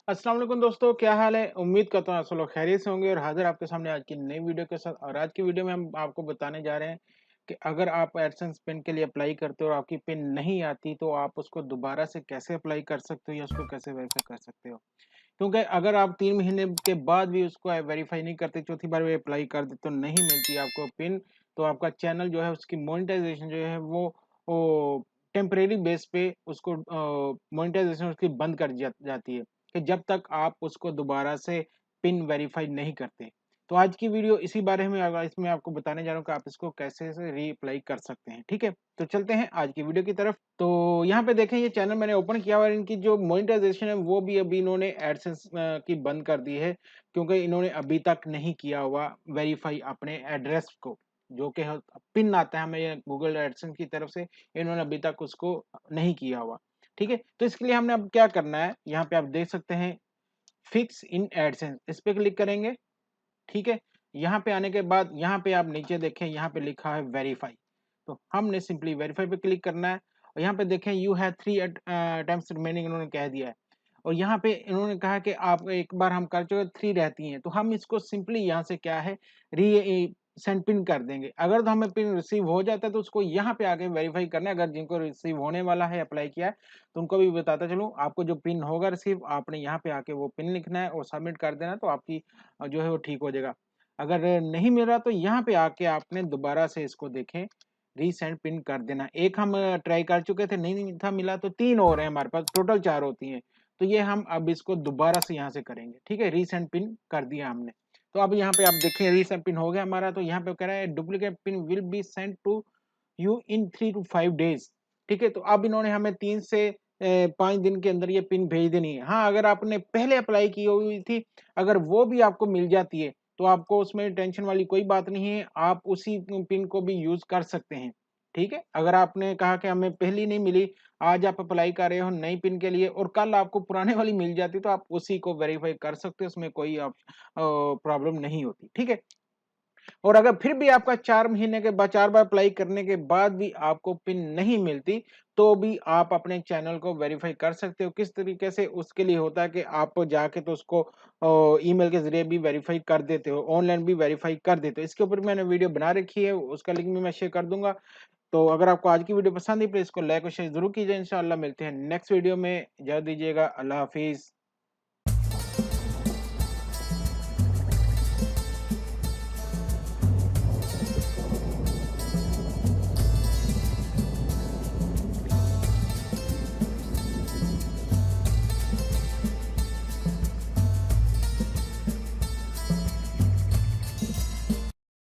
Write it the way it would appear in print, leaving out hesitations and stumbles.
अस्सलाम वालेकुम दोस्तों, क्या हाल है? उम्मीद करता हूँ आप सब लोग खैरियत से होंगे और हाज़िर आपके सामने आज की नई वीडियो के साथ। और आज की वीडियो में हम आपको बताने जा रहे हैं कि अगर आप एडसेंस पिन के लिए अप्लाई करते हो और आपकी पिन नहीं आती, तो आप उसको दोबारा से कैसे अप्लाई कर सकते हो या उसको कैसे वेरीफाई कर सकते हो। क्योंकि अगर आप 3 महीने के बाद भी उसको वेरीफाई नहीं करते, चौथी बार भी अप्लाई कर देते, तो नहीं मिलती आपको पिन, तो आपका चैनल जो है उसकी मोनेटाइज़ेशन जो है वो टेम्परेरी बेस पे उसको मोनेटाइज़ेशन उसकी बंद कर जाती है। कि जब तक आप उसको दोबारा से पिन वेरीफाई नहीं करते। तो आज की वीडियो इसी बारे में इसमें आपको बताने जा रहा हूँ कि आप इसको कैसे से रीअप्लाई कर सकते हैं, ठीक है? तो चलते हैं आज की वीडियो की तरफ। तो यहाँ पे देखें, ये चैनल मैंने ओपन किया हुआ है। इनकी जो मोनेटाइजेशन है वो भी अभी इन्होंने एडसेंस की बंद कर दी है, क्योंकि इन्होंने अभी तक नहीं किया हुआ वेरीफाई अपने एड्रेस को, जो कि पिन आता है हमें गूगल एडसेंस की तरफ से, इन्होंने अभी तक उसको नहीं किया हुआ। ठीक है, तो इसके लिए हमने अब क्या करना है, यहाँ पे आप देख सकते हैं फिक्स इन एडसेंस, इस पे क्लिक करेंगे। ठीक है, यहाँ पे आने के बाद यहाँ पे आप नीचे देखें, यहाँ पे लिखा है वेरीफाई, तो हमने सिंपली वेरीफाई पे क्लिक करना है। और यहाँ पे देखें यू हैव 3 अटेम्प्ट्स रिमेनिंग, इन्होंने कह दिया है। और यहाँ पे इन्होंने कहा कि आप एक बार हम कर चुके 3 रहती हैं, तो हम इसको सिंपली यहाँ से क्या है री सेंड पिन कर देंगे। अगर तो हमें पिन रिसीव हो जाता है तो उसको यहाँ पे आके वेरीफाई करना है। अगर जिनको रिसीव होने वाला है, अप्लाई किया है, तो उनको भी बताता चलूँ, आपको जो पिन होगा रिसीव, आपने यहाँ पे आके वो पिन लिखना है और सबमिट कर देना, तो आपकी जो है वो ठीक हो जाएगा। अगर नहीं मिल रहा तो यहाँ पे आके आपने दोबारा से इसको देखें, रीसेंड पिन कर देना। एक हम ट्राई कर चुके थे, नहीं था मिला, तो 3 और हैं हमारे पास, टोटल 4 होती हैं। तो ये हम अब इसको दोबारा से यहाँ से करेंगे। ठीक है, रीसेंड पिन कर दिया हमने। तो अब यहाँ पे आप देखें रीसेंड पिन हो गया हमारा। तो यहाँ पे कह रहा है duplicate pin will be send to you in 3 to 5 days. ठीक है, तो अब इन्होंने हमें 3 से 5 दिन के अंदर ये पिन भेज देनी है। हाँ, अगर आपने पहले अप्लाई की हुई थी, अगर वो भी आपको मिल जाती है, तो आपको उसमें टेंशन वाली कोई बात नहीं है, आप उसी पिन को भी यूज़ कर सकते हैं। ठीक है? अगर आपने कहा कि हमें पहली नहीं मिली, आज आप अप्लाई कर रहे हो नई पिन के लिए और कल आपको पुराने वाली मिल जाती, तो आप उसी को वेरीफाई कर सकते हो, उसमें कोई आप प्रॉब्लम नहीं होती। ठीक है? और अगर फिर भी आपका 4 महीने के बाद 4 बार अप्लाई करने के बाद भी आपको पिन नहीं मिलती, तो भी आप अपने चैनल को वेरीफाई कर सकते हो। किस तरीके से? उसके लिए होता है कि आप जाके तो उसको ईमेल के ज़रिए भी वेरीफाई कर देते हो, ऑनलाइन भी वेरीफाई कर देते हो। इसके ऊपर मैंने वीडियो बना रखी है, उसका लिंक भी मैं शेयर कर दूँगा। तो अगर आपको आज की वीडियो पसंद आई, प्लीज़ इसको लाइक और शेयर ज़रूर कीजिए। इंशाअल्लाह मिलते हैं नेक्स्ट वीडियो में। इजाज़त दीजिएगा। अल्लाह हाफ़िज़।